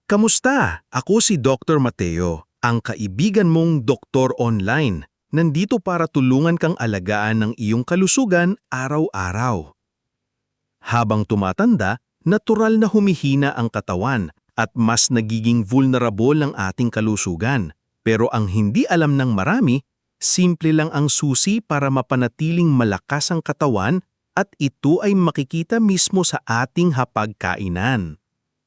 Kamusta? Ako si Dr. Mateo, ang kaibigan mong doktor online. Nandito para tulungan kang alagaan ng iyong kalusugan araw-araw. Habang tumatanda, natural na humihina ang katawan at mas nagiging vulnerable ang ating kalusugan. Pero ang hindi alam ng marami, simple lang ang susi para mapanatiling malakas ang katawan at ito ay makikita mismo sa ating hapagkainan.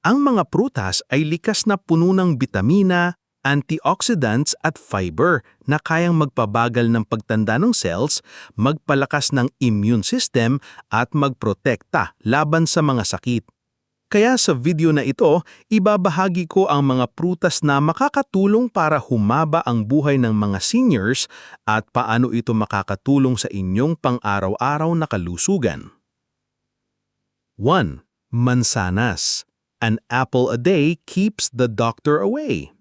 Ang mga prutas ay likas na puno ng bitamina, antioxidants at fiber na kayang magpabagal ng pagtanda ng cells, magpalakas ng immune system at magprotekta laban sa mga sakit. Kaya sa video na ito, ibabahagi ko ang mga prutas na makakatulong para humaba ang buhay ng mga seniors at paano ito makakatulong sa inyong pang-araw-araw na kalusugan. 1. Mansanas. An apple a day keeps the doctor away.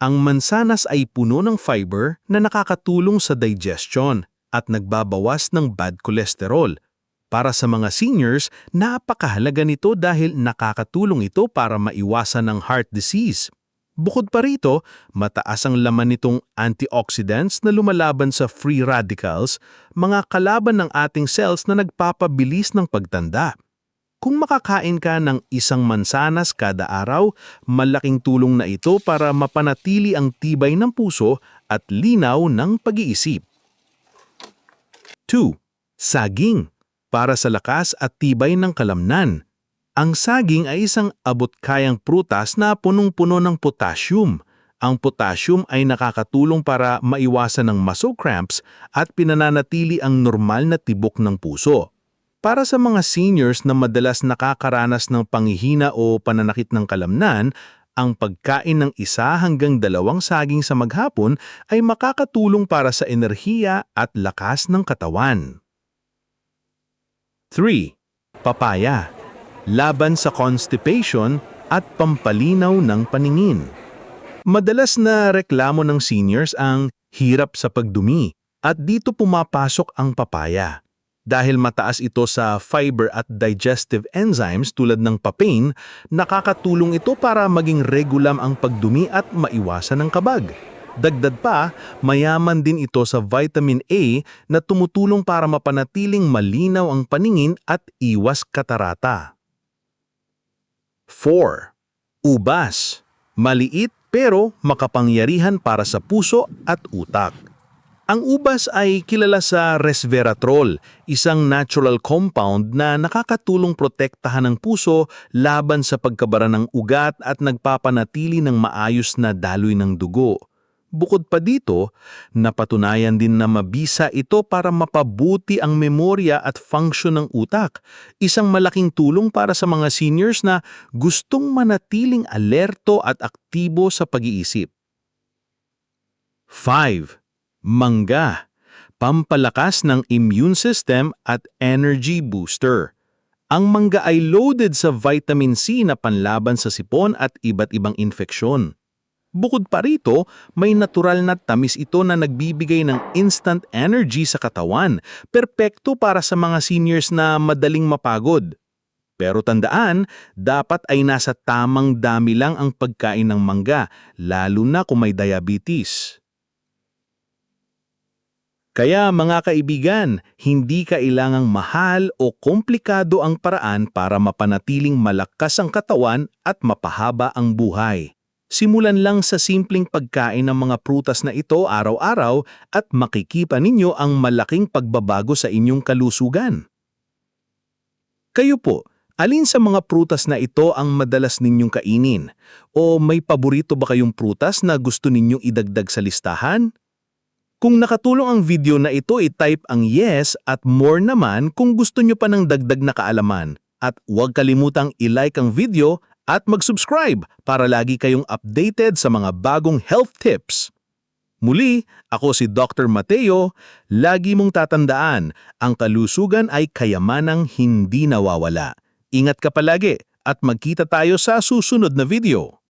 Ang mansanas ay puno ng fiber na nakakatulong sa digestion at nagbabawas ng bad cholesterol. Para sa mga seniors, napakahalaga nito dahil nakakatulong ito para maiwasan ng heart disease. Bukod pa rito, mataas ang laman nitong antioxidants na lumalaban sa free radicals, mga kalaban ng ating cells na nagpapabilis ng pagtanda. Kung makakain ka ng isang mansanas kada araw, malaking tulong na ito para mapanatili ang tibay ng puso at linaw ng pag-iisip. 2. Saging. Para sa lakas at tibay ng kalamnan. Ang saging ay isang abot-kayang prutas na punong-puno ng potassium. Ang potassium ay nakakatulong para maiwasan ng muscle cramps at pinananatili ang normal na tibok ng puso. Para sa mga seniors na madalas nakakaranas ng panghihina o pananakit ng kalamnan, ang pagkain ng 1 hanggang 2 saging sa maghapon ay makakatulong para sa enerhiya at lakas ng katawan. 3. Papaya. Laban sa constipation at pampalinaw ng paningin. Madalas na reklamo ng seniors ang hirap sa pagdumi at dito pumapasok ang papaya. Dahil mataas ito sa fiber at digestive enzymes tulad ng papain, nakakatulong ito para maging regulam ang pagdumi at maiwasan ng kabag. Dagdag pa, mayaman din ito sa vitamin A na tumutulong para mapanatiling malinaw ang paningin at iwas katarata. 4. Ubas. Maliit pero makapangyarihan para sa puso at utak. Ang ubas ay kilala sa resveratrol, isang natural compound na nakakatulong protektahan ng puso laban sa pagkabara ng ugat at nagpapanatili ng maayos na daloy ng dugo. Bukod pa dito, napatunayan din na mabisa ito para mapabuti ang memorya at function ng utak, isang malaking tulong para sa mga seniors na gustong manatiling alerto at aktibo sa pag-iisip. 5. Mangga, pampalakas ng immune system at energy booster. Ang mangga ay loaded sa vitamin C na panlaban sa sipon at iba't ibang infeksyon. Bukod pa rito, may natural na tamis ito na nagbibigay ng instant energy sa katawan, perpekto para sa mga seniors na madaling mapagod. Pero tandaan, dapat ay nasa tamang dami lang ang pagkain ng mangga, lalo na kung may diabetes. Kaya mga kaibigan, hindi kailangang mahal o komplikado ang paraan para mapanatiling malakas ang katawan at mapahaba ang buhay. Simulan lang sa simpleng pagkain ng mga prutas na ito araw-araw at makikita ninyo ang malaking pagbabago sa inyong kalusugan. Kayo po, alin sa mga prutas na ito ang madalas ninyong kainin? O may paborito ba kayong prutas na gusto ninyong idagdag sa listahan? Kung nakatulong ang video na ito, i-type ang yes at more naman kung gusto nyo pa ng dagdag na kaalaman. At huwag kalimutang i-like ang video at mag-subscribe para lagi kayong updated sa mga bagong health tips. Muli, ako si Dr. Mateo. Lagi mong tatandaan, ang kalusugan ay kayamanang hindi nawawala. Ingat ka palagi at magkita tayo sa susunod na video.